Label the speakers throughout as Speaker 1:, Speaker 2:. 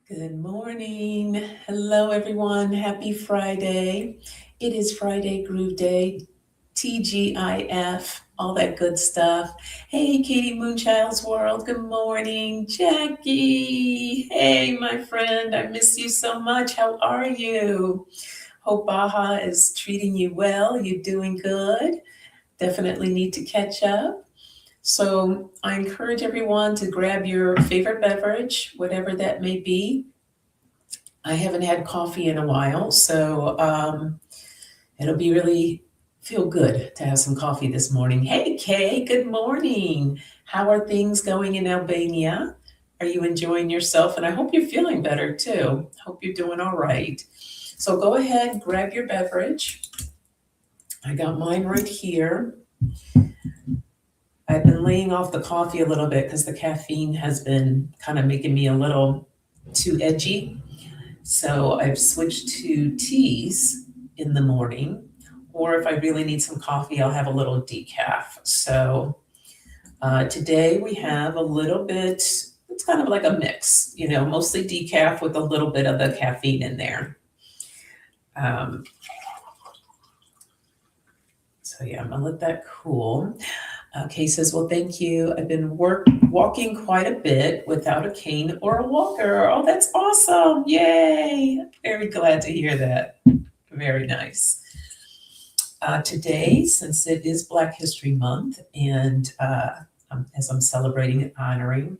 Speaker 1: Good morning. Hello, everyone. Happy Friday. It is Friday Groove Day, TGIF, all that good stuff. Hey, Katie Moonchild's World. Good morning. Jackie. Hey, my friend. I miss you so much. How are you? Hope Baja is treating you well. You're doing good. Definitely need to catch up. So I encourage everyone to grab your favorite beverage, whatever that may be. I haven't had coffee in a while, so it'll be really feel good to have some coffee this morning. Hey, Kay, good morning. How are things going in Albania? Are you enjoying yourself? And I hope you're feeling better too. Hope you're doing all right. So go ahead, grab your beverage. I got mine right here. I've been laying off the coffee a little bit because the caffeine has been kind of making me a little too edgy. So I've switched to teas in the morning, or if I really need some coffee, I'll have a little decaf. So today we have a little bit, it's kind of like a mix, mostly decaf with a little bit of the caffeine in there. So yeah, I'm gonna let that cool. Kay says, well, thank you. I've been walking quite a bit without a cane or a walker. Oh, that's awesome. Yay. Very glad to hear that. Very nice. Today, since it is Black History Month, and as I'm celebrating and honoring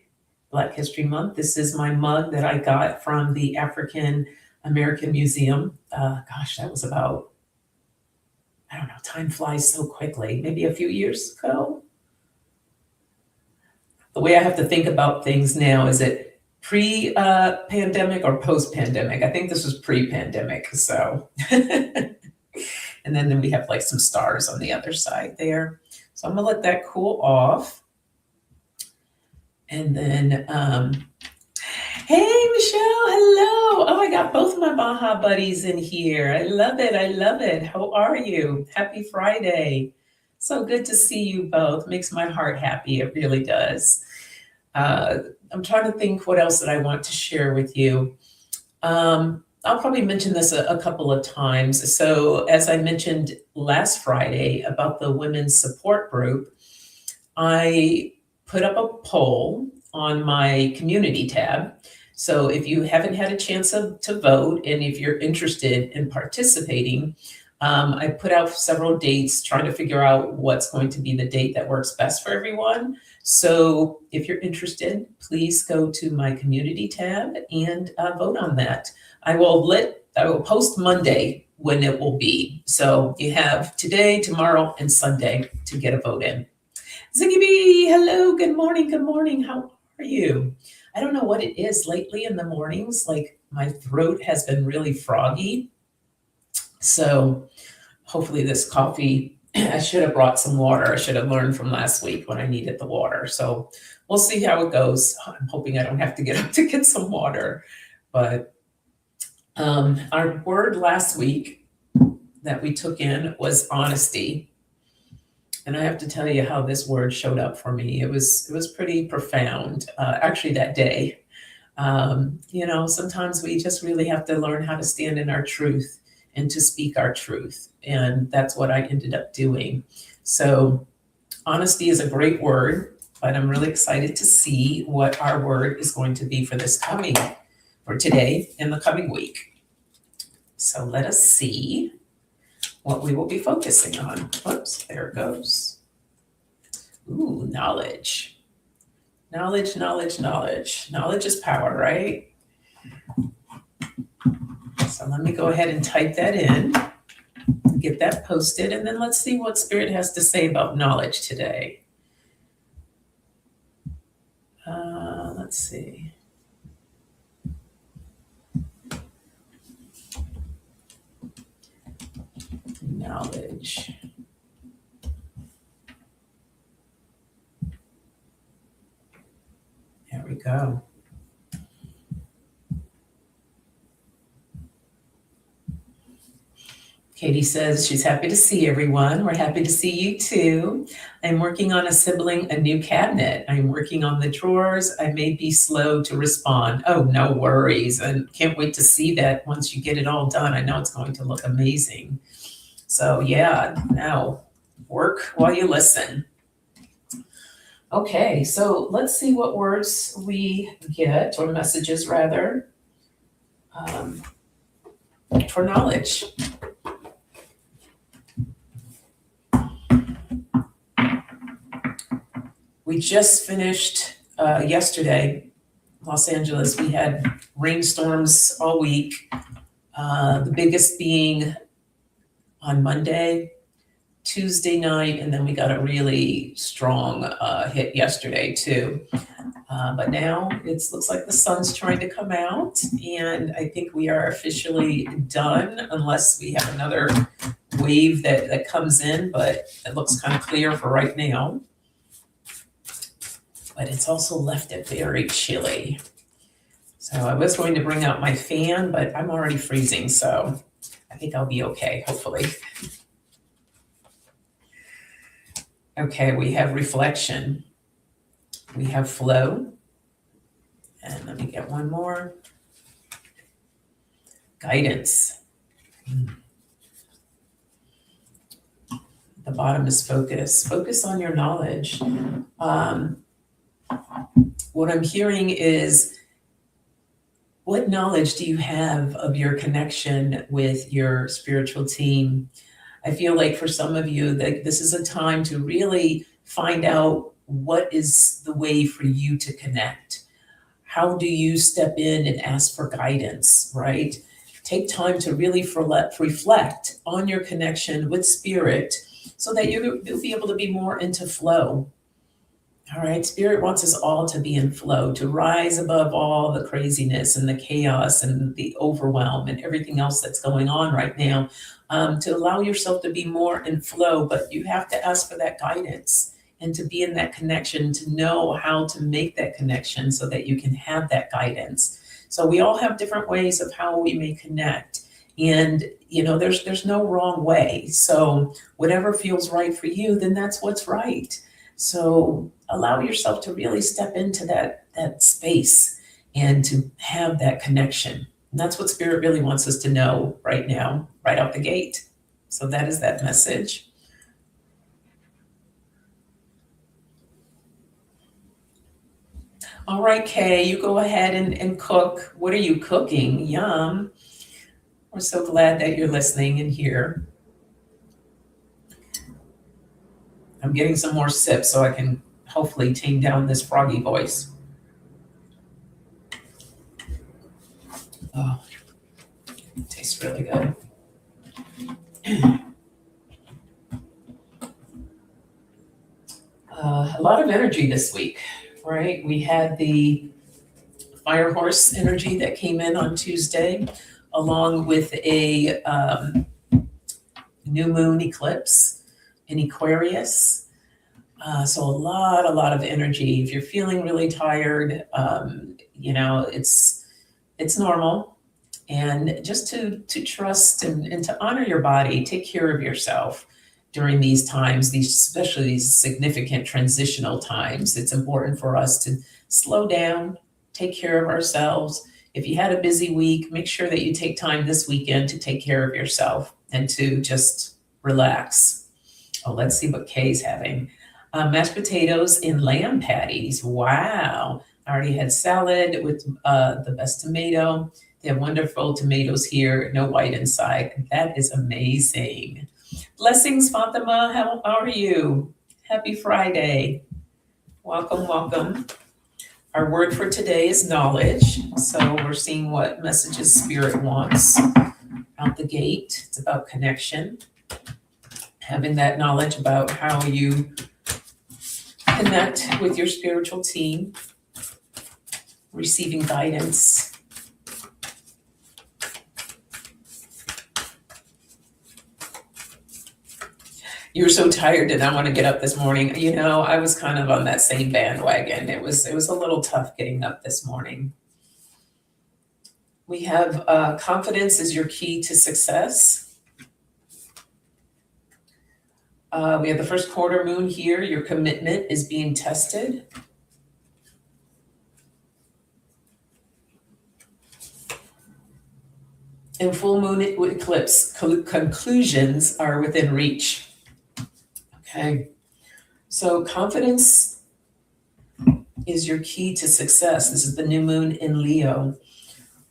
Speaker 1: Black History Month, this is my mug that I got from the African American Museum. Gosh, that was about, I don't know, time flies so quickly, maybe a few years ago. The way I have to think about things now, is it pre-pandemic or post-pandemic? I think this was pre-pandemic, so. And then we have like some stars on the other side there. So I'm gonna let that cool off. And then, hey, Michelle, hello. Oh, I got both my Baja buddies in here. I love it. I love it. How are you? Happy Friday. So good to see you both. Makes my heart happy. It really does. I'm trying to think what else that I want to share with you. I'll probably mention this a couple of times. So as I mentioned last Friday about the women's support group, I put up a poll on my community tab. So if you haven't had a chance to vote, and if you're interested in participating, I put out several dates trying to figure out what's going to be the date that works best for everyone. So if you're interested, please go to my community tab and vote on that. I will post Monday when it will be. So you have today, tomorrow, and Sunday to get a vote in. Ziggy B, hello, good morning, good morning. How are you? I don't know what it is lately in the mornings, like my throat has been really froggy. So hopefully this coffee, I should have brought some water. I should have learned from last week when I needed the water. So we'll see how it goes. I'm hoping I don't have to get up to get some water. But our word last week that we took in was honesty. And I have to tell you how this word showed up for me. It was pretty profound, actually that day. Sometimes we just really have to learn how to stand in our truth and to speak our truth. And that's what I ended up doing. So honesty is a great word, but I'm really excited to see what our word is going to be for today and the coming week. So let us see what we will be focusing on. Oops, there it goes. Ooh, knowledge. Knowledge, knowledge, knowledge. Knowledge is power, right? So let me go ahead and type that in, get that posted, and then let's see what Spirit has to say about knowledge today. Let's see. Knowledge. There we go. Katie says she's happy to see everyone. We're happy to see you too. I'm working on assembling a new cabinet. I'm working on the drawers. I may be slow to respond. Oh, no worries. And can't wait to see that once you get it all done. I know it's going to look amazing. So yeah, now work while you listen. Okay, so let's see what words we get, or messages rather, for knowledge. We just finished yesterday, Los Angeles. We had rainstorms all week, the biggest being on Monday, Tuesday night, and then we got a really strong hit yesterday too. But now it looks like the sun's trying to come out, and I think we are officially done unless we have another wave that comes in, but it looks kind of clear for right now. But it's also left it very chilly. So I was going to bring out my fan, but I'm already freezing, so I think I'll be okay, hopefully. Okay, we have reflection. We have flow. And let me get one more. Guidance. The bottom is focus. Focus on your knowledge. What I'm hearing is, what knowledge do you have of your connection with your spiritual team? I feel like for some of you that this is a time to really find out what is the way for you to connect. How do you step in and ask for guidance, right? Take time to really reflect on your connection with spirit so that you'll be able to be more into flow. All right, Spirit wants us all to be in flow, to rise above all the craziness and the chaos and the overwhelm and everything else that's going on right now, to allow yourself to be more in flow, but you have to ask for that guidance and to be in that connection, to know how to make that connection so that you can have that guidance. So we all have different ways of how we may connect. And, there's no wrong way. So whatever feels right for you, then that's what's right. So allow yourself to really step into that space and to have that connection. And that's what Spirit really wants us to know right now, right out the gate. So that is that message. All right, Kay, you go ahead and cook. What are you cooking? Yum. We're so glad that you're listening and here. I'm getting some more sips so I can hopefully tame down this froggy voice. Oh, it tastes really good. A lot of energy this week, right? We had the fire horse energy that came in on Tuesday, along with a new moon eclipse in Aquarius. So a lot of energy. If you're feeling really tired, it's normal. And just to trust and to honor your body, take care of yourself during these times, especially these significant transitional times. It's important for us to slow down, take care of ourselves. If you had a busy week, make sure that you take time this weekend to take care of yourself and to just relax. Oh, let's see what Kay's having. Mashed potatoes and lamb patties. Wow. I already had salad with the best tomato. They have wonderful tomatoes here, no white inside. That is amazing. Blessings, Fatima. How are you? Happy Friday. Welcome, welcome. Our word for today is knowledge. So we're seeing what messages Spirit wants out the gate. It's about connection, having that knowledge about how you connect with your spiritual team, receiving guidance. You were so tired did not want to get up this morning. I was kind of on that same bandwagon. It was a little tough getting up this morning. We have confidence is your key to success. We have the first quarter moon here. Your commitment is being tested. And full moon eclipse conclusions are within reach. Okay. So confidence is your key to success. This is the new moon in Leo.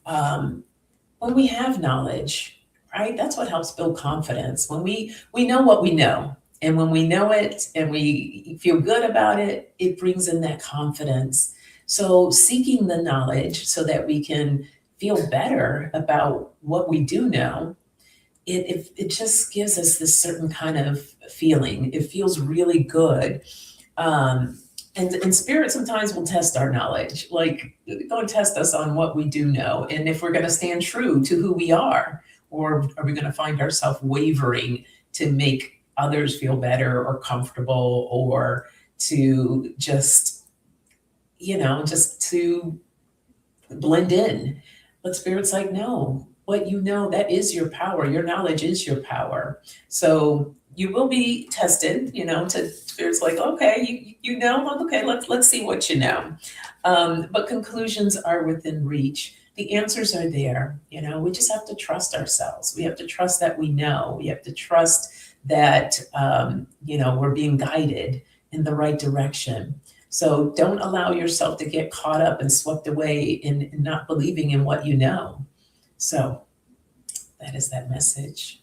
Speaker 1: When we have knowledge, right, that's what helps build confidence. When we know what we know, and when we know it and we feel good about it, it brings in that confidence. So seeking the knowledge so that we can feel better about what we do know, it just gives us this certain kind of feeling. It feels really good. And spirit sometimes will test our knowledge, like go and test us on what we do know, and if we're going to stand true to who we are, or are we going to find ourselves wavering to make others feel better or comfortable, or to just, just to blend in. But spirit's like, no, what you know, that is your power. Your knowledge is your power. So you will be tested, to spirit's like, okay, you know, okay, let's see what you know. But conclusions are within reach. The answers are there. We just have to trust ourselves. We have to trust that we know. We have to trust that, we're being guided in the right direction. So don't allow yourself to get caught up and swept away in not believing in what you know. So that is that message.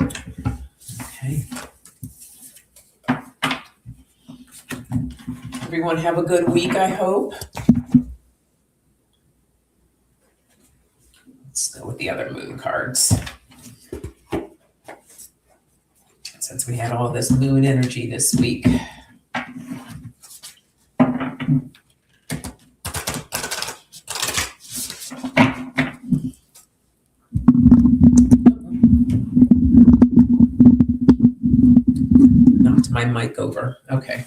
Speaker 1: Okay. Everyone have a good week, I hope. Let's go with the other moon cards. Since we had all this moon energy this week. Knocked my mic over. Okay.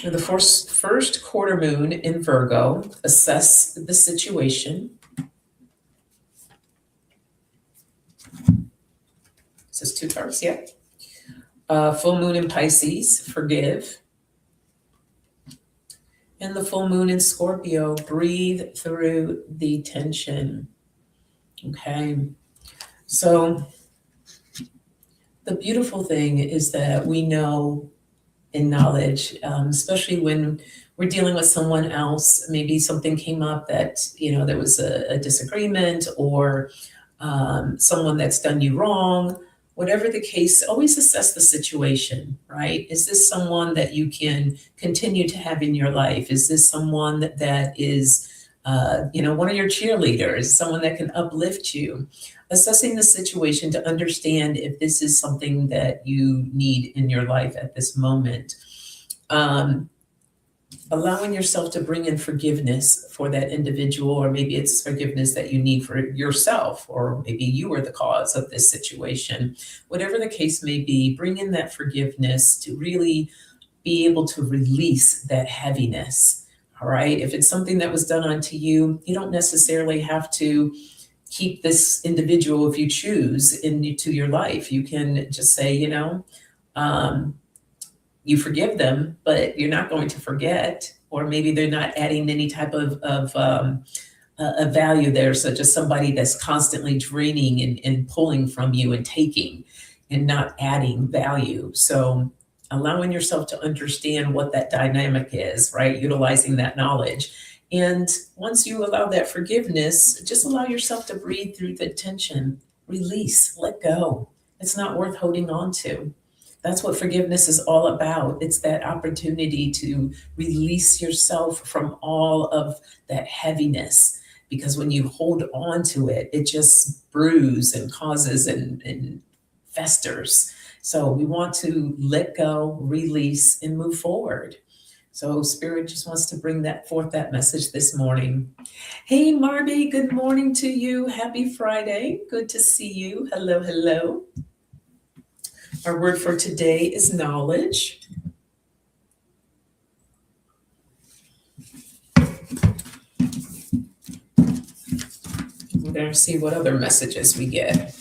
Speaker 1: The first quarter moon in Virgo, assess the situation. This is 2 cards, yeah. Full moon in Pisces, forgive. And the full moon in Scorpio, breathe through the tension. Okay. So the beautiful thing is that we know in knowledge, especially when we're dealing with someone else, maybe something came up that, there was a disagreement, or someone that's done you wrong, whatever the case, always assess the situation, right? Is this someone that you can continue to have in your life? Is this someone that is, one of your cheerleaders, someone that can uplift you? Assessing the situation to understand if this is something that you need in your life at this moment. Allowing yourself to bring in forgiveness for that individual, or maybe it's forgiveness that you need for yourself, or maybe you were the cause of this situation. Whatever the case may be, bring in that forgiveness to really be able to release that heaviness. All right. If it's something that was done unto you, you don't necessarily have to keep this individual if you choose into your life. You can just say, you forgive them, but you're not going to forget, or maybe they're not adding any type of a value there, such as somebody that's constantly draining and pulling from you and taking and not adding value. So allowing yourself to understand what that dynamic is, right? Utilizing that knowledge. And once you allow that forgiveness, just allow yourself to breathe through the tension, release, let go. It's not worth holding on to. That's what forgiveness is all about. It's that opportunity to release yourself from all of that heaviness. Because when you hold on to it, it just brews and causes and festers. So we want to let go, release, and move forward. So Spirit just wants to bring that message this morning. Hey, Marby, good morning to you. Happy Friday. Good to see you. Hello, hello. Our word for today is knowledge. We're going to see what other messages we get.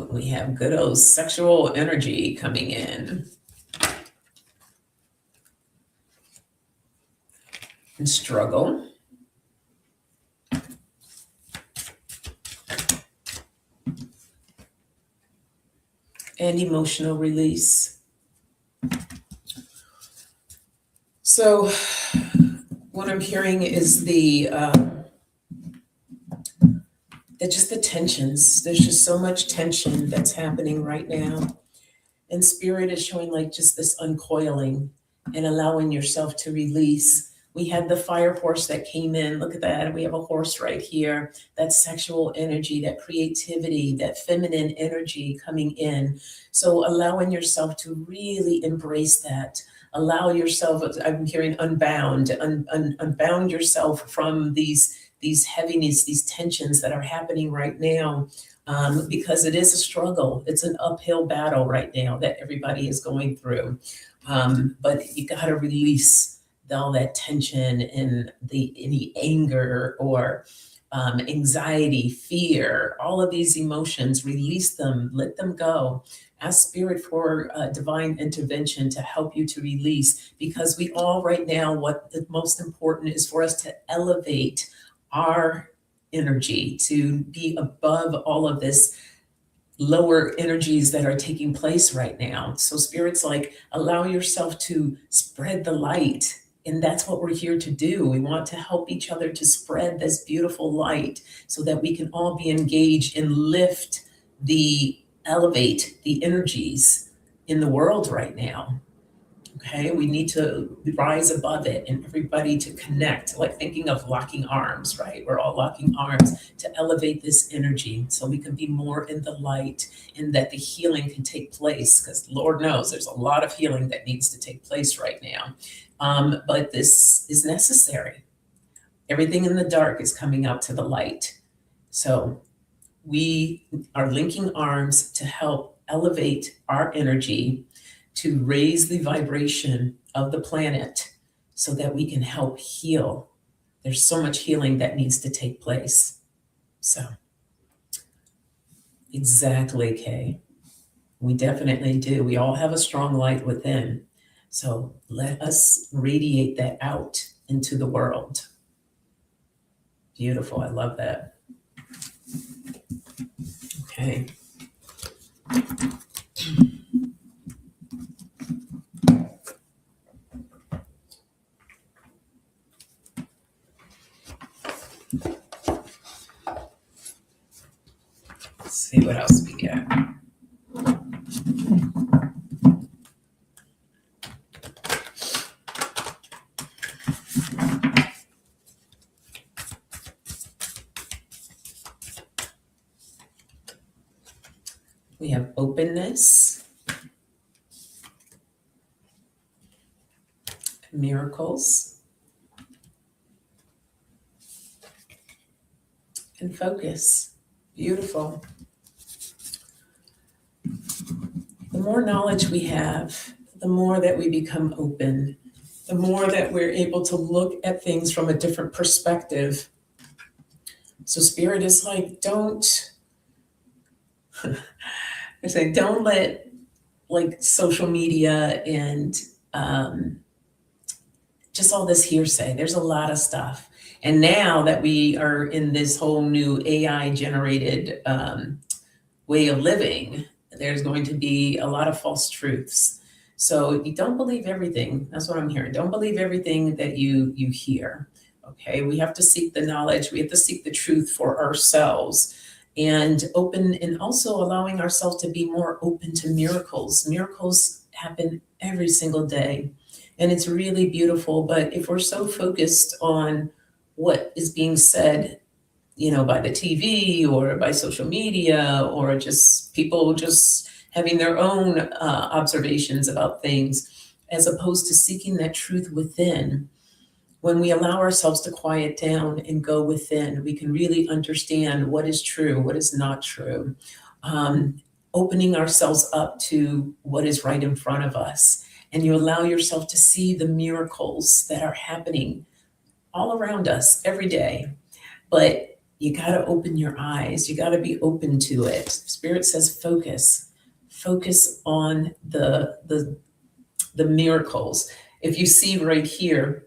Speaker 1: We have good old sexual energy coming in. And struggle. And emotional release. So what I'm hearing is just the tensions. There's just so much tension that's happening right now. And spirit is showing like just this uncoiling and allowing yourself to release. We had the fire horse that came in. Look at that. We have a horse right here. That sexual energy, that creativity, that feminine energy coming in. So allowing yourself to really embrace that. Allow yourself, I'm hearing unbound, unbound yourself from these heaviness, these tensions that are happening right now. Because it is a struggle. It's an uphill battle right now that everybody is going through. But you got to release all that tension and any anger or anxiety, fear, all of these emotions, release them, let them go. Ask spirit for divine intervention to help you to release, because we all right now, what the most important is for us to elevate our energy, to be above all of this lower energies that are taking place right now. So spirit's like, allow yourself to spread the light. And that's what we're here to do. We want to help each other to spread this beautiful light so that we can all be engaged and elevate the energies in the world right now. Okay, we need to rise above it and everybody to connect, like thinking of locking arms, right? We're all locking arms to elevate this energy so we can be more in the light and that the healing can take place, because Lord knows there's a lot of healing that needs to take place right now. But this is necessary. Everything in the dark is coming out to the light. So we are linking arms to help elevate our energy, to raise the vibration of the planet so that we can help heal. There's so much healing that needs to take place. So, exactly, Kay. We definitely do. We all have a strong light within. So let us radiate that out into the world. Beautiful. I love that. Okay. Let's see what else we got. We have openness, miracles, and focus. Beautiful. The more knowledge we have, the more that we become open, the more that we're able to look at things from a different perspective. So spirit is like, don't let like social media and just all this hearsay. There's a lot of stuff. And now that we are in this whole new AI generated way of living, there's going to be a lot of false truths. So you don't believe everything. That's what I'm hearing. Don't believe everything that you hear. Okay, we have to seek the knowledge. We have to seek the truth for ourselves. and open, and also allowing ourselves to be more open to miracles. Miracles happen every single day, and it's really beautiful. But if we're so focused on what is being said, by the TV or by social media, or just people just having their own observations about things, as opposed to seeking that truth within. When we allow ourselves to quiet down and go within, we can really understand what is true, what is not true. Opening ourselves up to what is right in front of us. And you allow yourself to see the miracles that are happening all around us every day. But you got to open your eyes. You got to be open to it. Spirit says focus on the miracles. If you see right here,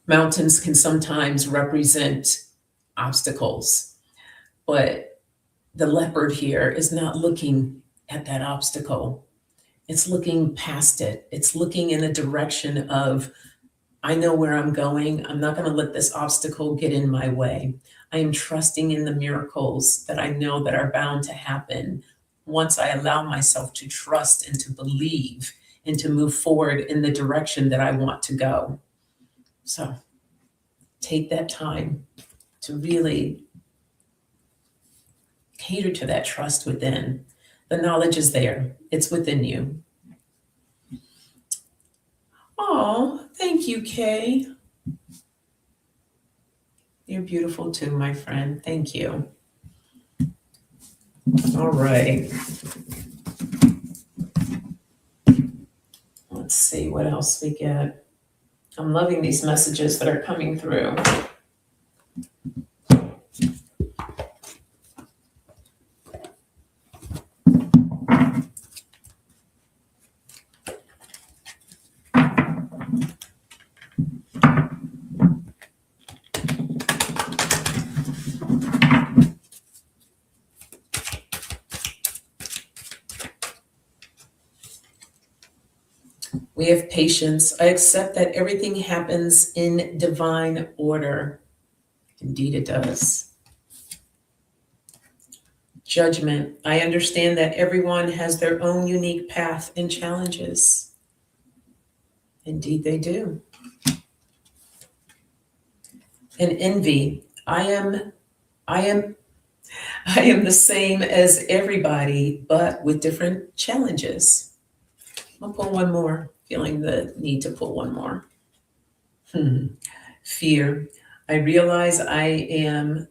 Speaker 1: mountains can sometimes represent obstacles, but the leopard here is not looking at that obstacle. It's looking past it. It's looking in the direction of, I know where I'm going. I'm not going to let this obstacle get in my way. I am trusting in the miracles that I know that are bound to happen once I allow myself to trust and to believe and to move forward in the direction that I want to go. So take that time to really cater to that trust within. The knowledge is there. It's within you. Oh, thank you, Kay. You're beautiful too, my friend. Thank you. All right. Let's see what else we get. I'm loving these messages that are coming through. We have patience. I accept that everything happens in divine order. Indeed, it does. Judgment. I understand that everyone has their own unique path and challenges. Indeed, they do. And envy. I am the same as everybody, but with different challenges. I'll pull one more. Feeling the need to pull one more. Fear. I realize I am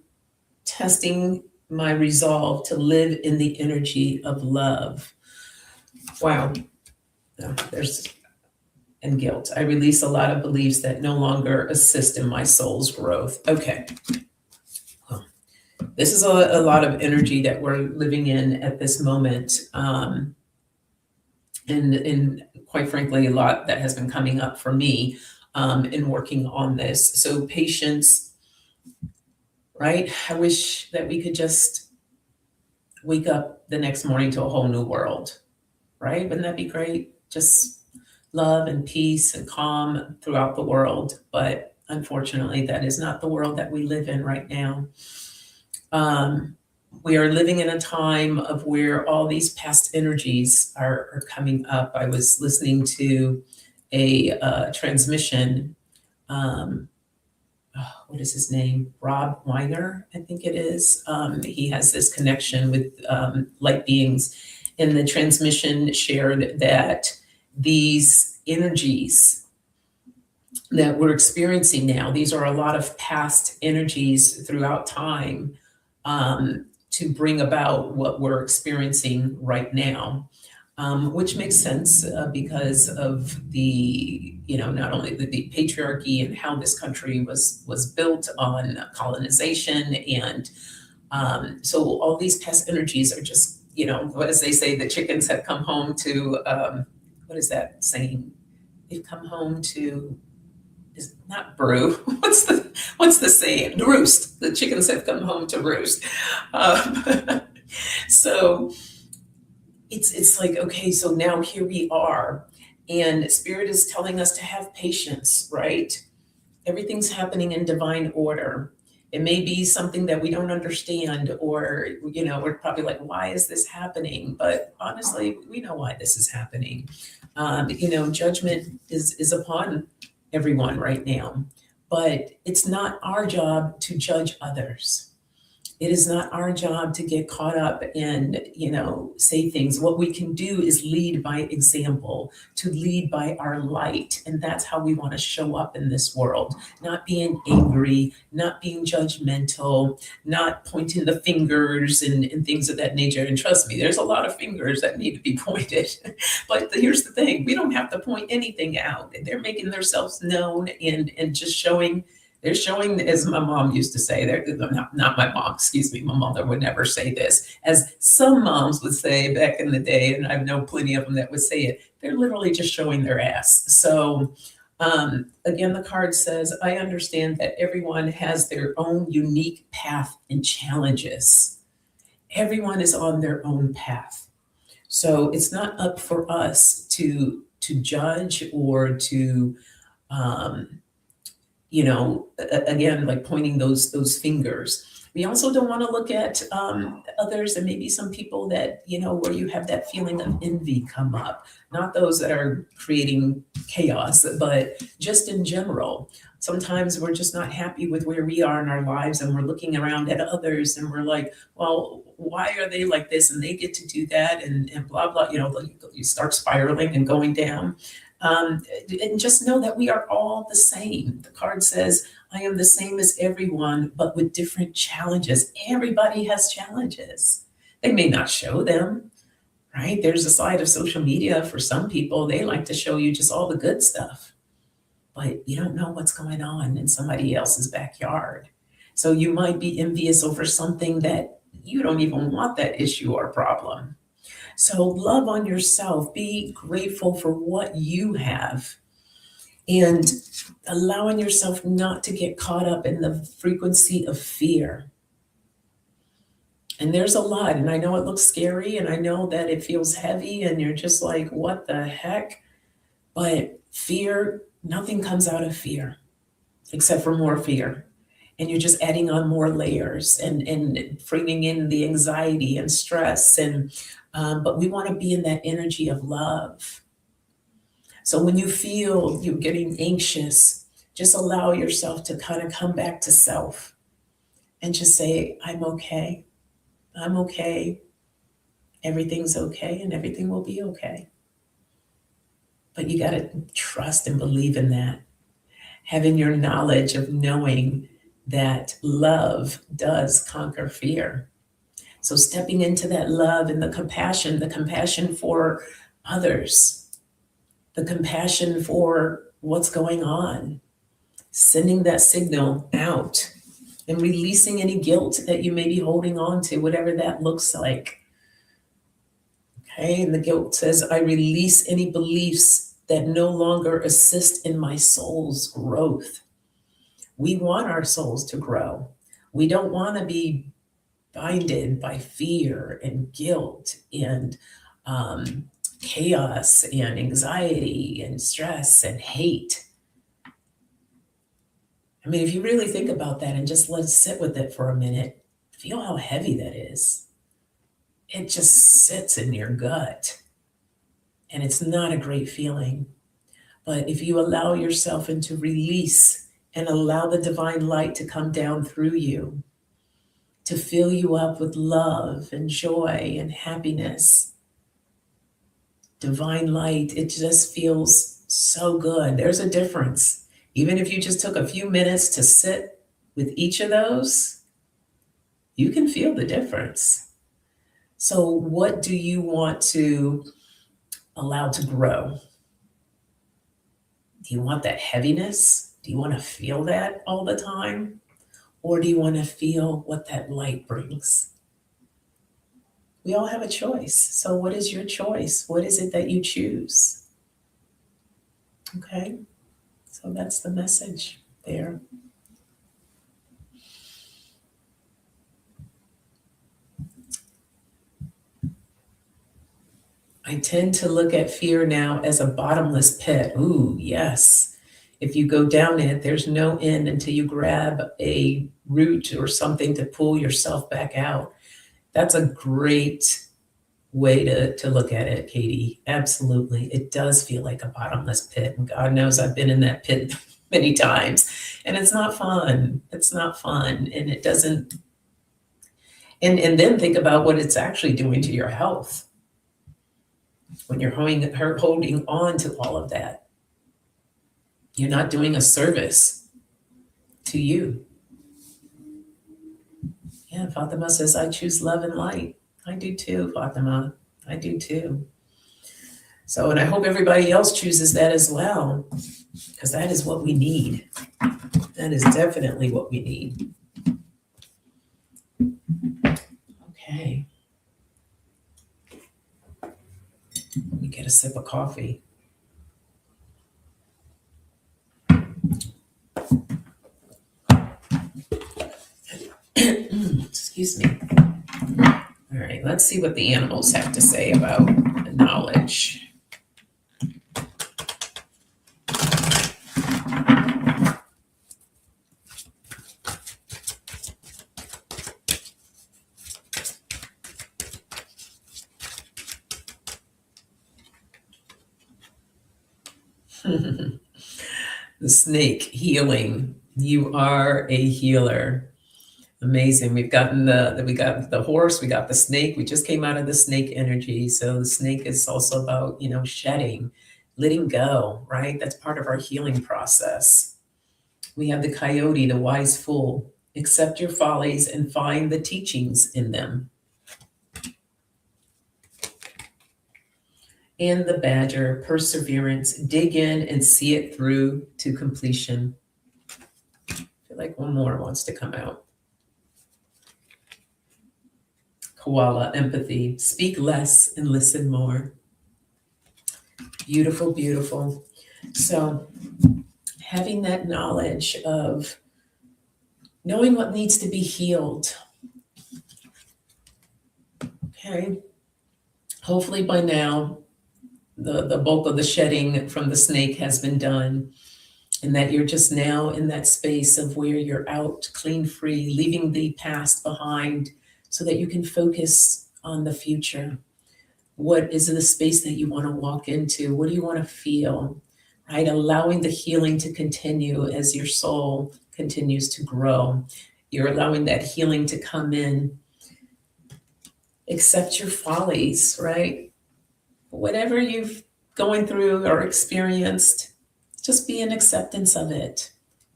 Speaker 1: testing my resolve to live in the energy of love. Wow. No, and guilt. I release a lot of beliefs that no longer assist in my soul's growth. Okay. Well, this is a lot of energy that we're living in at this moment. And quite frankly, a lot that has been coming up for me in working on this. So patience, right? I wish that we could just wake up the next morning to a whole new world, right? Wouldn't that be great? Just love and peace and calm throughout the world. But unfortunately, that is not the world that we live in right now. We are living in a time of where all these past energies are coming up. I was listening to a transmission. What is his name? Rob Weiner, I think it is. He has this connection with light beings. And the transmission shared that these energies that we're experiencing now, these are a lot of past energies throughout time, to bring about what we're experiencing right now, which makes sense because of the, not only the patriarchy and how this country was built on colonization. And so all these past energies are just, as they say, the chickens have come home to, what is that saying? They've come home to, is not brew. What's the saying? Roost. The chickens have come home to roost. So it's like, okay, so now here we are, and Spirit is telling us to have patience, right? Everything's happening in divine order. It may be something that we don't understand, or, we're probably like, why is this happening? But honestly, we know why this is happening. Judgment is upon everyone right now, but it's not our job to judge others. It is not our job to get caught up and, say things. What we can do is lead by example, to lead by our light. And that's how we want to show up in this world, not being angry, not being judgmental, not pointing the fingers and things of that nature. And trust me, there's a lot of fingers that need to be pointed. But here's the thing, we don't have to point anything out. They're making themselves known and just showing. They're showing, as my mom used to say, not my mom, excuse me, my mother would never say this, as some moms would say back in the day, and I know plenty of them that would say it, they're literally just showing their ass. So again, the card says, I understand that everyone has their own unique path and challenges. Everyone is on their own path. So it's not up for us to judge or to, again, like pointing those fingers. We also don't want to look at others, and maybe some people that, where you have that feeling of envy come up, not those that are creating chaos, but just in general. Sometimes we're just not happy with where we are in our lives, and we're looking around at others and we're like, well, why are they like this and they get to do that, and blah, blah, you start spiraling and going down. And just know that we are all the same. The card says, I am the same as everyone, but with different challenges. Everybody has challenges. They may not show them, right? There's a side of social media for some people. They like to show you just all the good stuff, but you don't know what's going on in somebody else's backyard. So you might be envious over something that you don't even want, that issue or problem. So love on yourself, be grateful for what you have, and allowing yourself not to get caught up in the frequency of fear. And there's a lot, and I know it looks scary, and I know that it feels heavy, and you're just like, what the heck? But fear, nothing comes out of fear except for more fear. And you're just adding on more layers and bringing in the anxiety and stress. But we want to be in that energy of love. So when you feel you're getting anxious, just allow yourself to kind of come back to self and just say, I'm okay. I'm okay. Everything's okay, and everything will be okay. But you got to trust and believe in that. Having your knowledge of knowing that love does conquer fear. So stepping into that love and the compassion for others, the compassion for what's going on, sending that signal out and releasing any guilt that you may be holding on to, whatever that looks like. Okay, and the guilt says, I release any beliefs that no longer assist in my soul's growth. We want our souls to grow. We don't want to be binded by fear and guilt and chaos and anxiety and stress and hate. I mean, if you really think about that and just let it sit with it for a minute, feel how heavy that is. It just sits in your gut, and it's not a great feeling. But if you allow yourself into release and allow the divine light to come down through you, to fill you up with love and joy and happiness, divine light, it just feels so good. There's a difference. Even if you just took a few minutes to sit with each of those, you can feel the difference. So what do you want to allow to grow? Do you want that heaviness? Do you want to feel that all the time? Or do you want to feel what that light brings? We all have a choice. So what is your choice? What is it that you choose? Okay, so that's the message there. I tend to look at fear now as a bottomless pit. Ooh, yes. If you go down it, there's no end until you grab a root or something to pull yourself back out. That's a great way to look at it, Katie. Absolutely. It does feel like a bottomless pit. And God knows I've been in that pit many times. And it's not fun. It's not fun. And it doesn't, and then think about what it's actually doing to your health when you're holding on to all of that. You're not doing a service to you. Yeah, Fatima says, I choose love and light. I do too, Fatima. I do too. So, and I hope everybody else chooses that as well, because that is what we need. That is definitely what we need. Okay. Let me get a sip of coffee. Excuse me. All right, let's see what the animals have to say about knowledge. The snake healing. You are a healer. Amazing. We got the horse, we got the snake. We just came out of the snake energy. So the snake is also about, shedding, letting go, right? That's part of our healing process. We have the coyote, the wise fool. Accept your follies and find the teachings in them. And the badger, perseverance, dig in and see it through to completion. I feel like one more wants to come out. Koala, empathy, speak less and listen more. Beautiful, beautiful. So having that knowledge of knowing what needs to be healed. Okay. Hopefully by now, the bulk of the shedding from the snake has been done, and that you're just now in that space of where you're out, clean, free, leaving the past behind so that you can focus on the future. What is the space that you want to walk into? What do you want to feel? Right? Allowing the healing to continue as your soul continues to grow. You're allowing that healing to come in. Accept your follies, right? Whatever you've going through or experienced, just be in acceptance of it.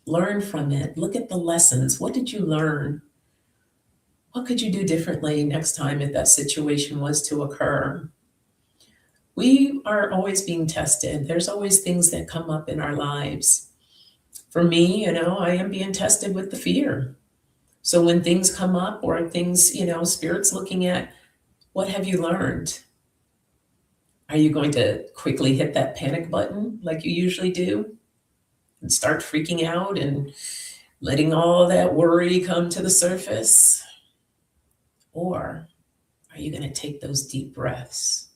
Speaker 1: Learn from it. Look at the lessons. What did you learn? What could you do differently next time if that situation was to occur? We are always being tested. There's always things that come up in our lives. For me, I am being tested with the fear. So when things come up or things, Spirit's looking at, what have you learned? Are you going to quickly hit that panic button like you usually do and start freaking out and letting all that worry come to the surface? Or are you going to take those deep breaths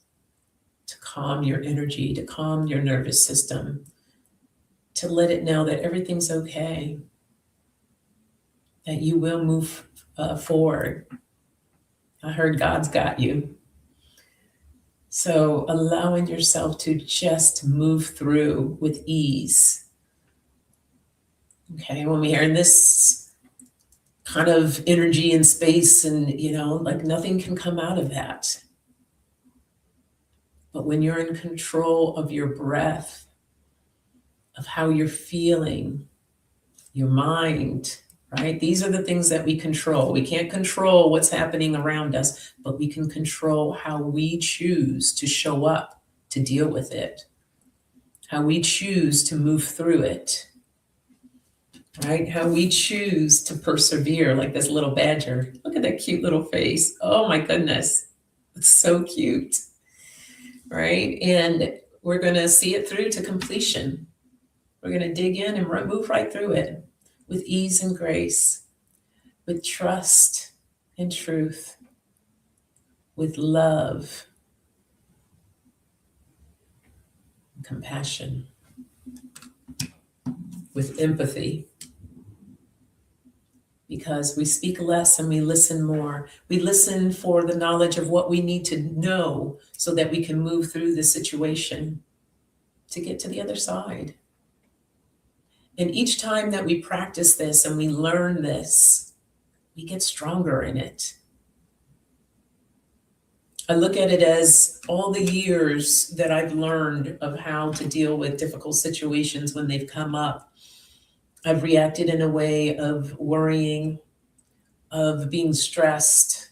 Speaker 1: to calm your energy, to calm your nervous system, to let it know that everything's okay, that you will move forward? I heard God's got you. So allowing yourself to just move through with ease. Okay, when we are in this kind of energy and space and, like nothing can come out of that. But when you're in control of your breath, of how you're feeling, your mind, right? These are the things that we control. We can't control what's happening around us, but we can control how we choose to show up to deal with it, how we choose to move through it, right? How we choose to persevere, like this little badger. Look at that cute little face. Oh my goodness. It's so cute, right? And we're going to see it through to completion. We're going to dig in and move right through it with ease and grace, with trust and truth, with love and compassion. with empathy, because we speak less and we listen more. We listen for the knowledge of what we need to know so that we can move through the situation to get to the other side. And each time that we practice this and we learn this, we get stronger in it. I look at it as all the years that I've learned of how to deal with difficult situations when they've come up. I've reacted in a way of worrying, of being stressed,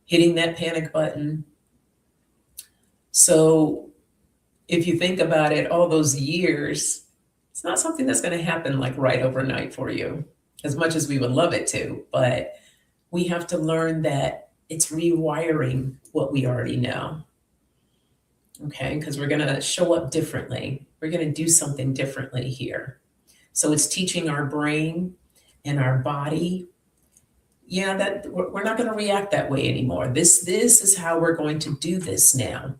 Speaker 1: hitting that panic button. So if you think about it, all those years, it's not something that's going to happen like right overnight for you, as much as we would love it to. But we have to learn that it's rewiring what we already know. Okay, because we're going to show up differently. We're going to do something differently here. So it's teaching our brain and our body, yeah, that we're not going to react that way anymore. This is how we're going to do this now.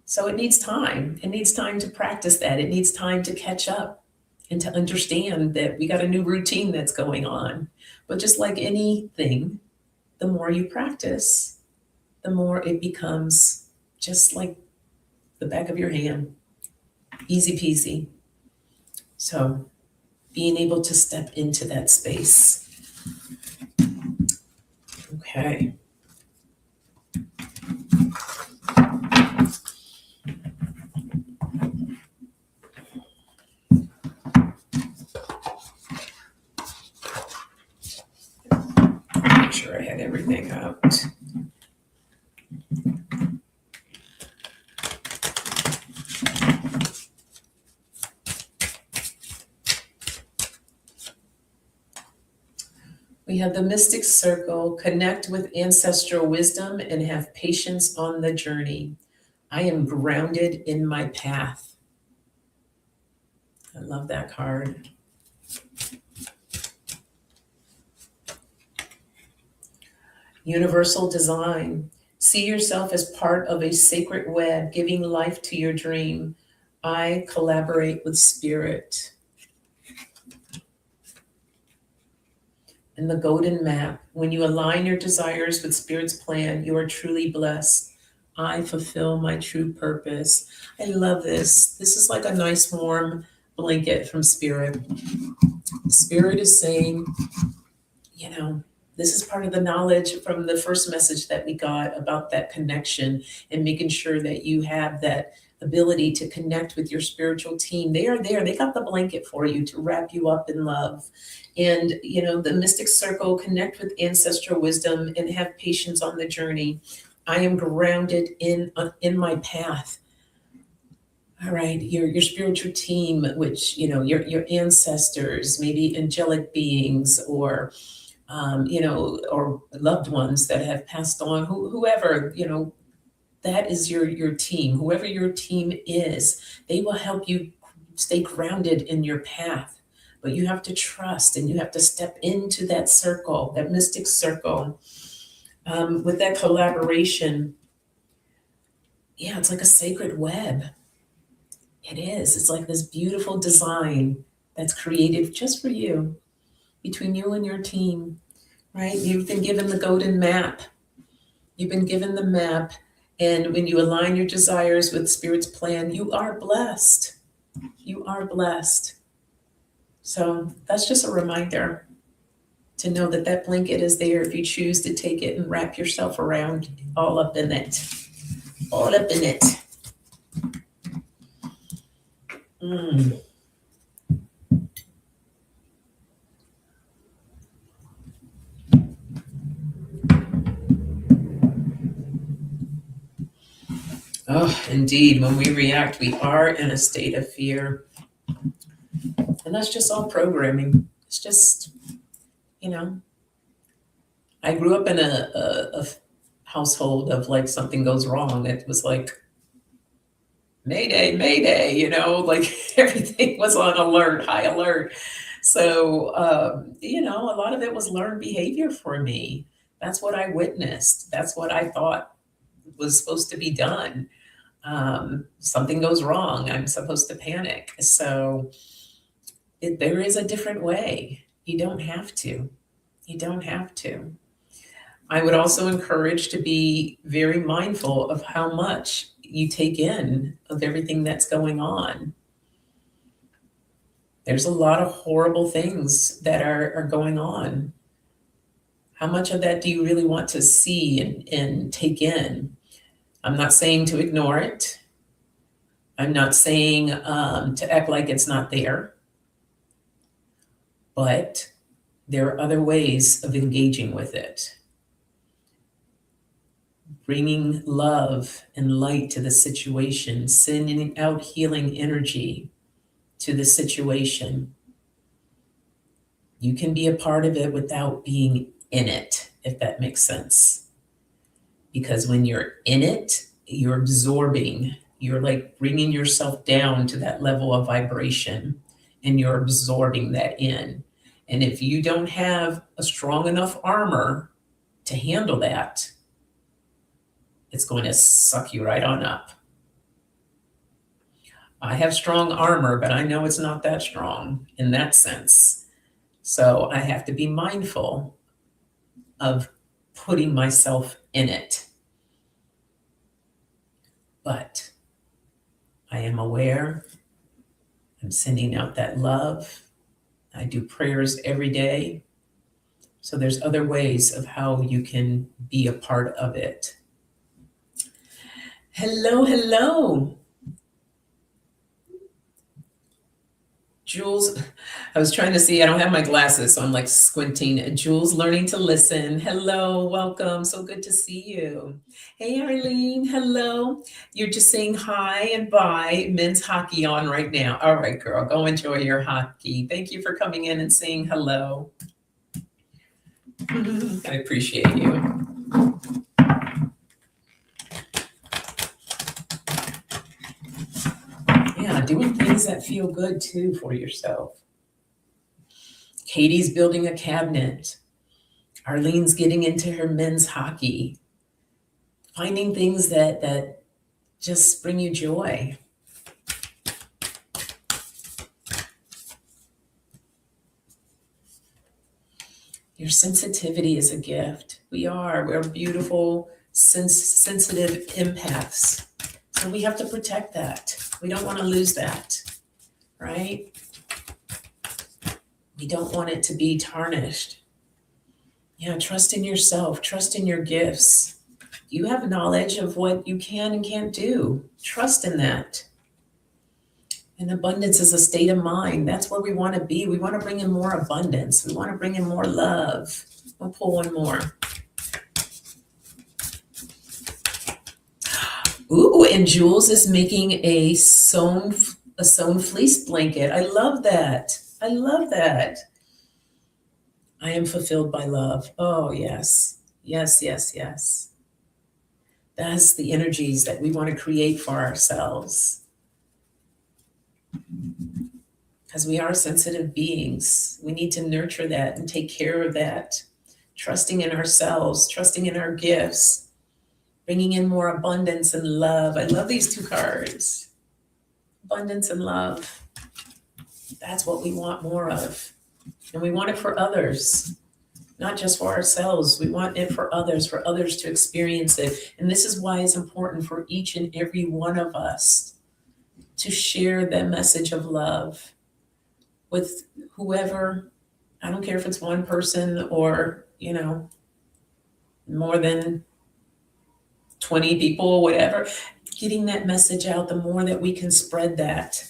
Speaker 1: So it needs time. It needs time to practice that. It needs time to catch up and to understand that we got a new routine that's going on. But just like anything, the more you practice, the more it becomes just like the back of your hand. Easy peasy. So being able to step into that space. Okay. Make sure I had everything out. We have the mystic circle, connect with ancestral wisdom and have patience on the journey. I am grounded in my path. I love that card. Universal design. See yourself as part of a sacred web, giving life to your dream. I collaborate with spirit. And the golden map. When you align your desires with spirit's plan, you are truly blessed. I fulfill my true purpose. I love this. This is like a nice warm blanket from spirit. Spirit is saying, you know, this is part of the knowledge from the first message that we got about that connection and making sure that you have that ability to connect with your spiritual team. They are there. They got the blanket for you to wrap you up in love. And, you know, the mystic circle, connect with ancestral wisdom and have patience on the journey. I am grounded in my path. All right, your spiritual team, which, you know, your ancestors, maybe angelic beings or or loved ones that have passed on, whoever, you know, that is your team. Whoever your team is, they will help you stay grounded in your path. But you have to trust and you have to step into that circle, that mystic circle. With that collaboration, yeah, it's like a sacred web. It is. It's like this beautiful design that's created just for you, between you and your team, right? You've been given the golden map. You've been given the map. And when you align your desires with Spirit's plan, you are blessed. You are blessed. So that's just a reminder to know that that blanket is there if you choose to take it and wrap yourself around, all up in it. All up in it. Oh, indeed. When we react, we are in a state of fear. And that's just all programming. It's just, you know, I grew up in a household of like something goes wrong. It was like, Mayday, Mayday, you know, like everything was on alert, high alert. So, you know, a lot of it was learned behavior for me. That's what I witnessed. That's what I thought was supposed to be done. Something goes wrong, I'm supposed to panic. So There is a different way. You don't have to. You don't have to. I would also encourage to be very mindful of how much you take in of everything that's going on. There's a lot of horrible things that are going on. How much of that do you really want to see and take in? I'm not saying to ignore it. I'm not saying to act like it's not there. But there are other ways of engaging with it. Bringing love and light to the situation, sending out healing energy to the situation. You can be a part of it without being in it, if that makes sense. Because when you're in it, you're absorbing, you're like bringing yourself down to that level of vibration and you're absorbing that in. And if you don't have a strong enough armor to handle that, it's going to suck you right on up. I have strong armor, but I know it's not that strong in that sense. So I have to be mindful of putting myself in it. But I am aware. I'm sending out that love. I do prayers every day. So there's other ways of how you can be a part of it. Hello, hello. Jules, I was trying to see, I don't have my glasses, so I'm like squinting. Jules learning to listen. Hello, welcome. So good to see you. Hey, Arlene, hello. You're just saying hi and bye. Men's hockey on right now. All right, girl, go enjoy your hockey. Thank you for coming in and saying hello. I appreciate you. Yeah, doing things that feel good too for yourself. Katie's building a cabinet. Arlene's getting into her men's hockey. Finding things that just bring you joy. Your sensitivity is a gift. We're beautiful, sensitive empaths. So we have to protect that. We don't want to lose that, right? We don't want it to be tarnished. Yeah, trust in yourself, trust in your gifts. You have knowledge of what you can and can't do. Trust in that. And abundance is a state of mind. That's where we want to be. We want to bring in more abundance. We want to bring in more love. We'll pull one more. Ooh, and Jules is making a sewn fleece blanket. I love that. I love that. I am fulfilled by love. Oh, yes. Yes, yes, yes. That's the energies that we want to create for ourselves. Because we are sensitive beings. We need to nurture that and take care of that. Trusting in ourselves, trusting in our gifts, bringing in more abundance and love. I love these two cards. Abundance and love. That's what we want more of. And we want it for others, not just for ourselves. We want it for others to experience it. And this is why it's important for each and every one of us to share that message of love with whoever. I don't care if it's one person or, more than 20 people, whatever. Getting that message out, the more that we can spread that,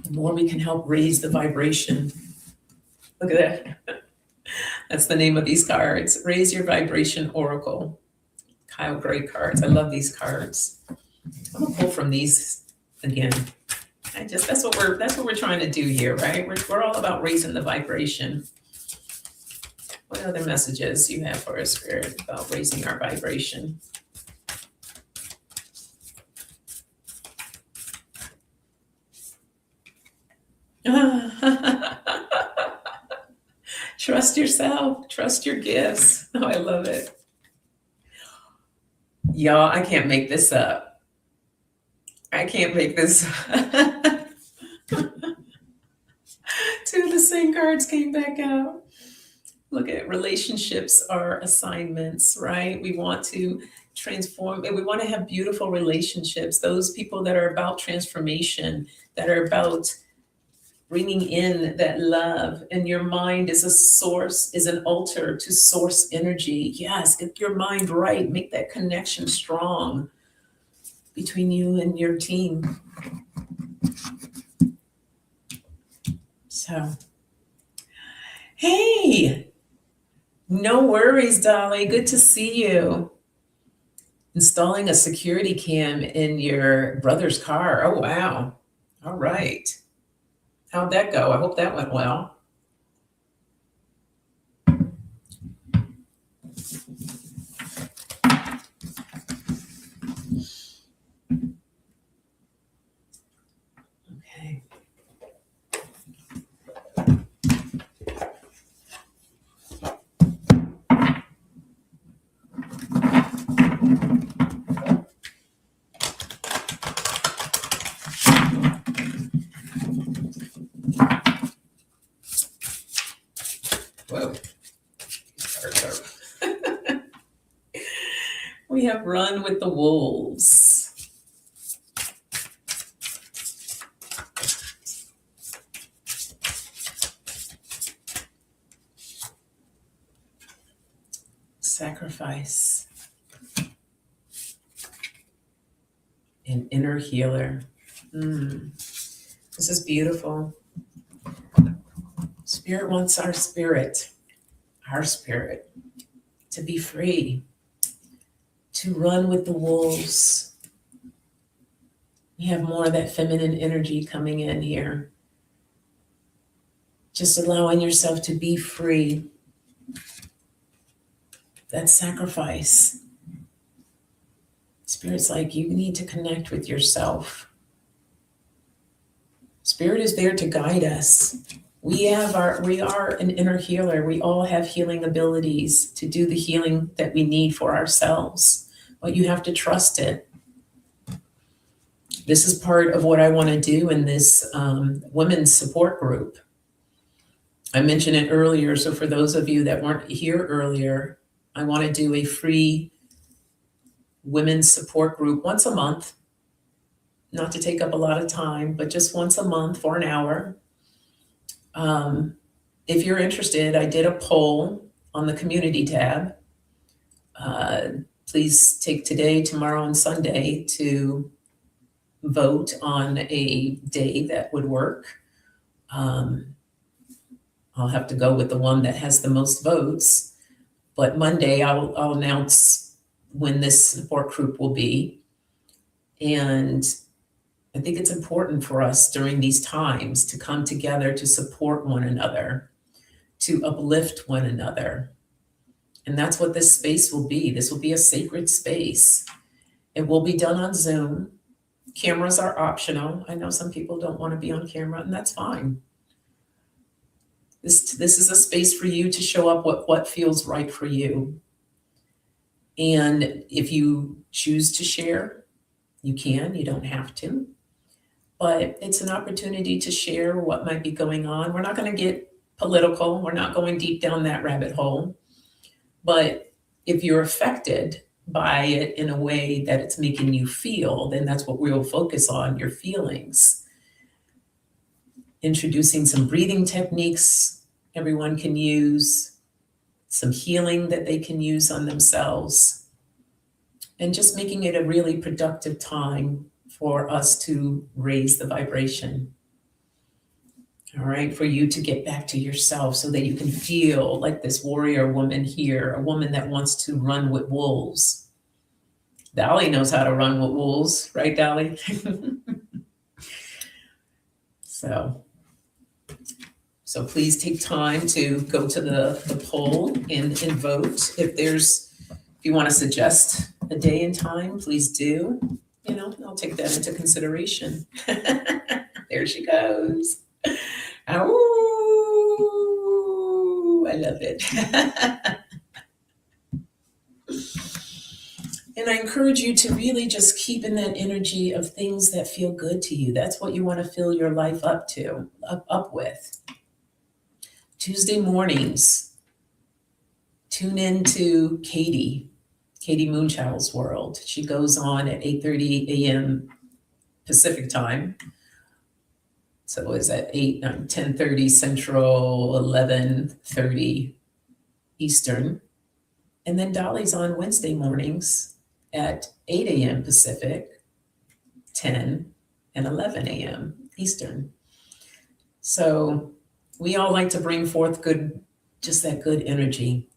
Speaker 1: the more we can help raise the vibration. Look at that. That's the name of these cards. Raise Your Vibration Oracle. Kyle Gray cards. I love these cards. I'm gonna pull from these again. That's what we're trying to do here, right? We're all about raising the vibration. What other messages you have for us, Spirit, about raising our vibration? Trust yourself, trust your gifts. Oh, I love it. Y'all, I can't make this up. I can't make this up. same cards came back out. Look at relationships are assignments, right? We want to transform, and we want to have beautiful relationships. Those people that are about transformation, that are about bringing in that love, and your mind is a source, is an altar to source energy. Yes, get your mind right, make that connection strong between you and your team. So, hey, no worries, Dolly. Good to see you. Installing a security cam in your brother's car. Oh, wow. All right. How'd that go? I hope that went well. Okay. Whoa. We have Run with the Wolves. Sacrifice. An inner healer. This is beautiful. Spirit wants our spirit to be free, to run with the wolves. We have more of that feminine energy coming in here. Just allowing yourself to be free. That sacrifice. Spirit's like, you need to connect with yourself. Spirit is there to guide us. We are an inner healer. We all have healing abilities to do the healing that we need for ourselves, but you have to trust it. This is part of what I want to do in this women's support group. I mentioned it earlier, so for those of you that weren't here earlier, I want to do a free women's support group once a month, not to take up a lot of time, but just once a month for an hour. If you're interested, I did a poll on the community tab. Please take today, tomorrow, and Sunday to vote on a day that would work. I'll have to go with the one that has the most votes, but Monday I'll announce when this support group will be. And I think it's important for us during these times to come together to support one another, to uplift one another. And that's what this space will be. This will be a sacred space. It will be done on Zoom. Cameras are optional. I know some people don't want to be on camera, and that's fine. This is a space for you to show up what feels right for you. And if you choose to share, you can, you don't have to. But it's an opportunity to share what might be going on. We're not going to get political. We're not going deep down that rabbit hole. But if you're affected by it in a way that it's making you feel, then that's what we'll focus on, your feelings. Introducing some breathing techniques everyone can use, some healing that they can use on themselves, and just making it a really productive time for us to raise the vibration. All right, for you to get back to yourself so that you can feel like this warrior woman here, a woman that wants to run with wolves. Dolly knows how to run with wolves, right, Dolly? So please take time to go to the poll and vote. If you want to suggest a day and time, please do. I'll take that into consideration. There she goes. Oh, I love it. And I encourage you to really just keep in that energy of things that feel good to you. That's what you want to fill your life up with. Tuesday mornings, tune in to Katie Moonchild's World. She goes on at 8:30 a.m. Pacific time. So it's at 10:30 Central, 11:30 Eastern. And then Dolly's on Wednesday mornings at 8 a.m. Pacific, 10 and 11 a.m. Eastern. So we all like to bring forth just that good energy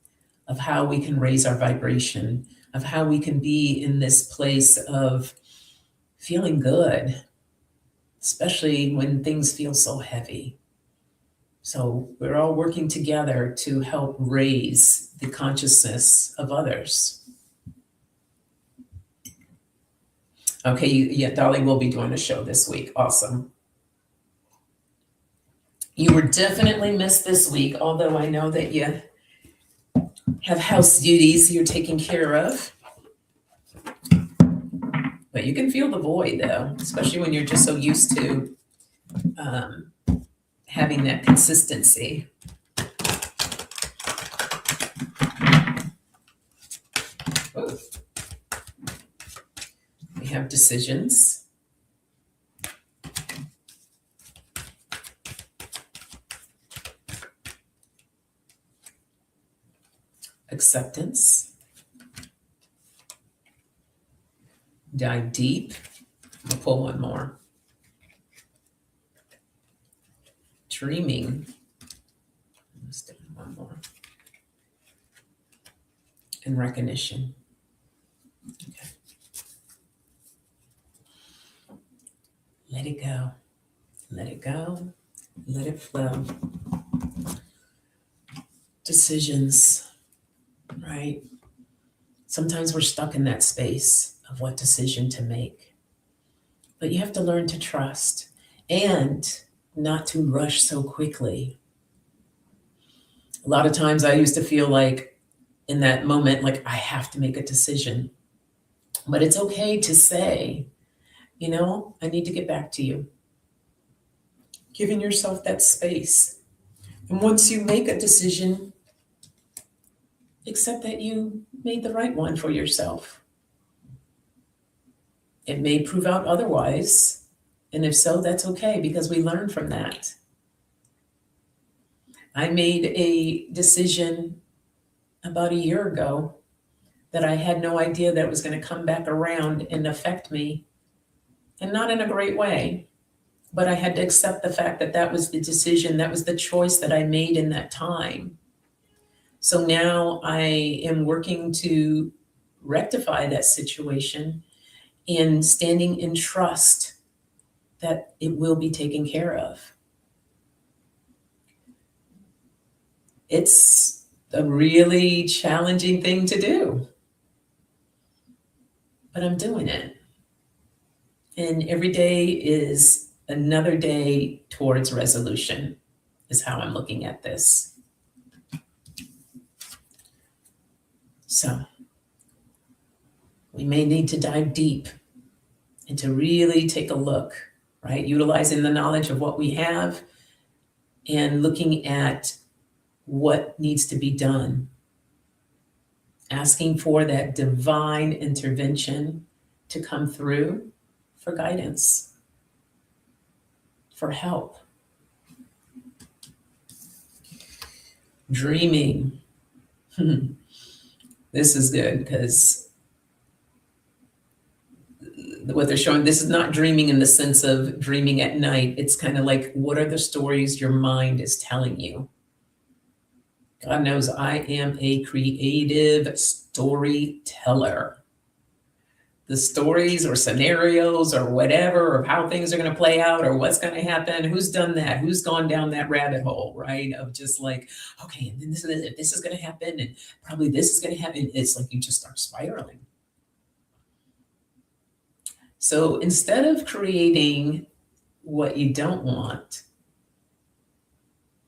Speaker 1: of how we can raise our vibration, of how we can be in this place of feeling good, especially when things feel so heavy. So we're all working together to help raise the consciousness of others. Okay, yeah, Dolly will be doing a show this week. Awesome. You were definitely missed this week, although I know that you have house duties you're taking care of. But you can feel the void, though, especially when you're just so used to having that consistency. Oh. We have decisions. Acceptance. Dive deep. I'll pull one more. Dreaming. Let's do one more. And recognition. Okay. Let it go. Let it go. Let it flow. Decisions, right? Sometimes we're stuck in that space of what decision to make. But you have to learn to trust and not to rush so quickly. A lot of times I used to feel like in that moment, like I have to make a decision. But it's okay to say, I need to get back to you. Giving yourself that space. And once you make a decision, accept that you made the right one for yourself. It may prove out otherwise. And if so, that's okay because we learn from that. I made a decision about a year ago that I had no idea that was going to come back around and affect me. And not in a great way, but I had to accept the fact that that was the decision, that was the choice that I made in that time. So now I am working to rectify that situation and standing in trust that it will be taken care of. It's a really challenging thing to do, but I'm doing it. And every day is another day towards resolution, is how I'm looking at this. So we may need to dive deep and to really take a look, right? Utilizing the knowledge of what we have and looking at what needs to be done. Asking for that divine intervention to come through for guidance, for help. Dreaming. This is good because what they're showing, this is not dreaming in the sense of dreaming at night. It's kind of like, what are the stories your mind is telling you? God knows I am a creative storyteller. The stories or scenarios or whatever, or how things are going to play out or what's going to happen. Who's done that? Who's gone down that rabbit hole, right? Of just like, okay, and then this is going to happen and probably this is going to happen. It's like you just start spiraling. So instead of creating what you don't want,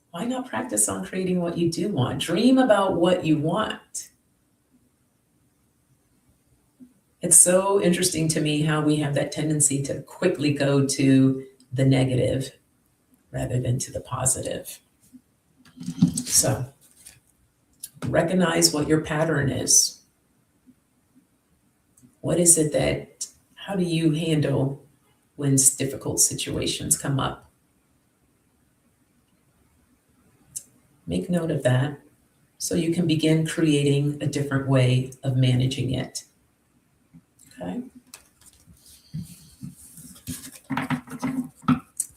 Speaker 1: why not practice on creating what you do want? Dream about what you want. It's so interesting to me how we have that tendency to quickly go to the negative rather than to the positive. So recognize what your pattern is. What is it that, how do you handle when difficult situations come up? Make note of that so you can begin creating a different way of managing it. Okay.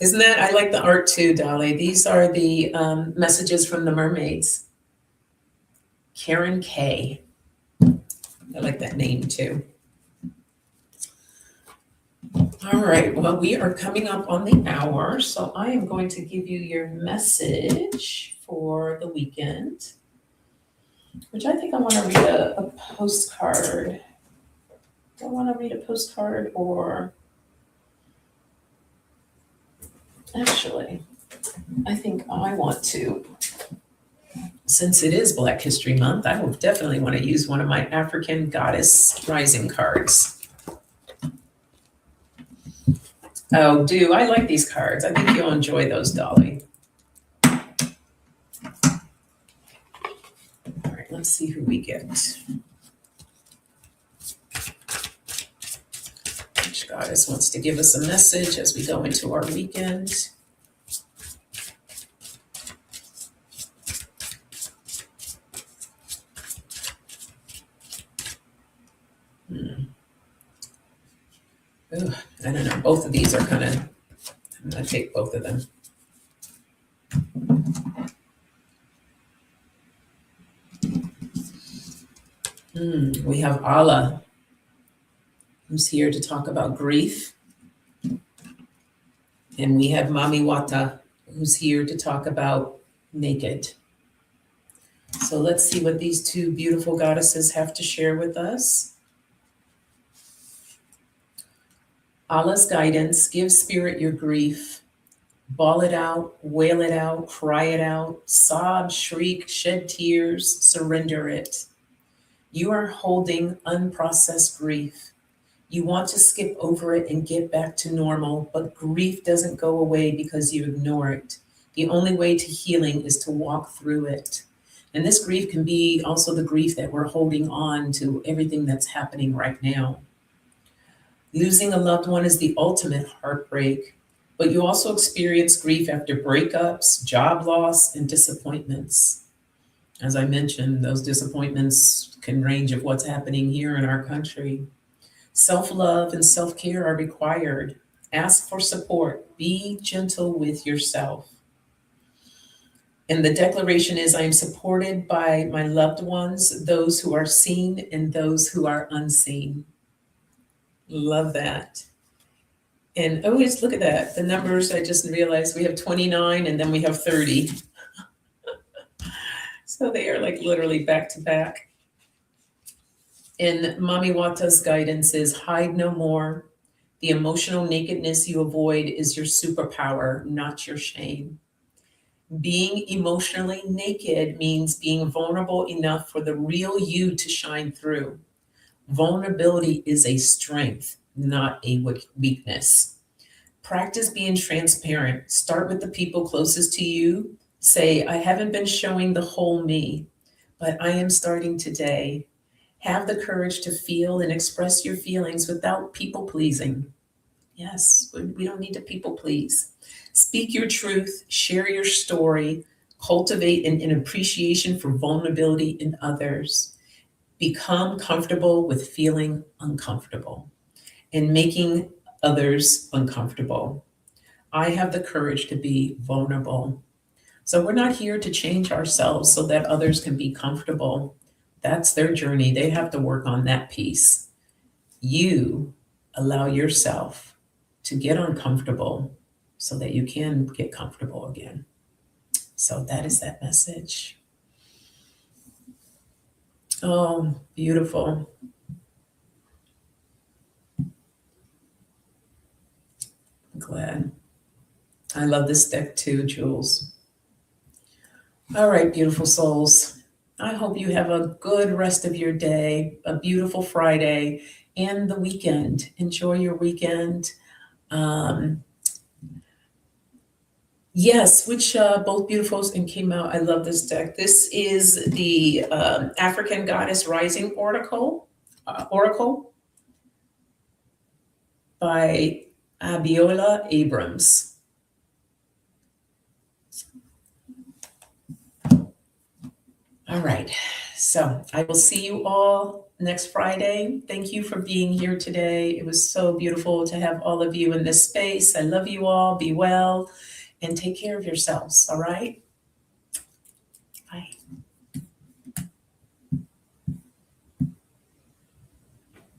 Speaker 1: Isn't that, I like the art too, Dolly. These are the messages from the mermaids. Karen K. I like that name too. All right, well, we are coming up on the hour, so I am going to give you your message for the weekend, which I think I want to read a postcard. Do I want to read a postcard or... Actually, I think I want to. Since it is Black History Month, I will definitely want to use one of my African Goddess Rising cards. Oh, I like these cards. I think you'll enjoy those, Dolly. All right, let's see who we get. Which goddess wants to give us a message as we go into our weekend? Ugh, I don't know. Both of these are kind of, I'm going to take both of them. We have Allah, who's here to talk about grief. And we have Mami Wata, who's here to talk about naked. So let's see what these two beautiful goddesses have to share with us. Allah's guidance: give spirit your grief. Bawl it out, wail it out, cry it out, sob, shriek, shed tears, surrender it. You are holding unprocessed grief. You want to skip over it and get back to normal, but grief doesn't go away because you ignore it. The only way to healing is to walk through it. And this grief can be also the grief that we're holding on to everything that's happening right now. Losing a loved one is the ultimate heartbreak, but you also experience grief after breakups, job loss, and disappointments. As I mentioned, those disappointments can range of what's happening here in our country. Self-love and self-care are required. Ask for support. Be gentle with yourself. And the declaration is, I am supported by my loved ones, those who are seen and those who are unseen. Love that. And always look at that. The numbers, I just realized we have 29 and then we have 30. So they are like literally back to back. And Mami Wata's guidance is hide no more. The emotional nakedness you avoid is your superpower, not your shame. Being emotionally naked means being vulnerable enough for the real you to shine through. Vulnerability is a strength, not a weakness. Practice being transparent. Start with the people closest to you. Say, I haven't been showing the whole me, but I am starting today. Have the courage to feel and express your feelings without people pleasing. Yes, we don't need to people please. Speak your truth, share your story, cultivate an appreciation for vulnerability in others. Become comfortable with feeling uncomfortable and making others uncomfortable. I have the courage to be vulnerable. So we're not here to change ourselves so that others can be comfortable. That's their journey. They have to work on that piece. You allow yourself to get uncomfortable so that you can get comfortable again. So that is that message. Oh, beautiful. I'm glad. I love this deck too, Jules. All right, beautiful souls. I hope you have a good rest of your day, a beautiful Friday, and the weekend. Enjoy your weekend. Yes, which both beautiful and came out. I love this deck. This is the African Goddess Rising Oracle by Abiola Abrams. All right. So I will see you all next Friday. Thank you for being here today. It was so beautiful to have all of you in this space. I love you all. Be well and take care of yourselves. All right. Bye.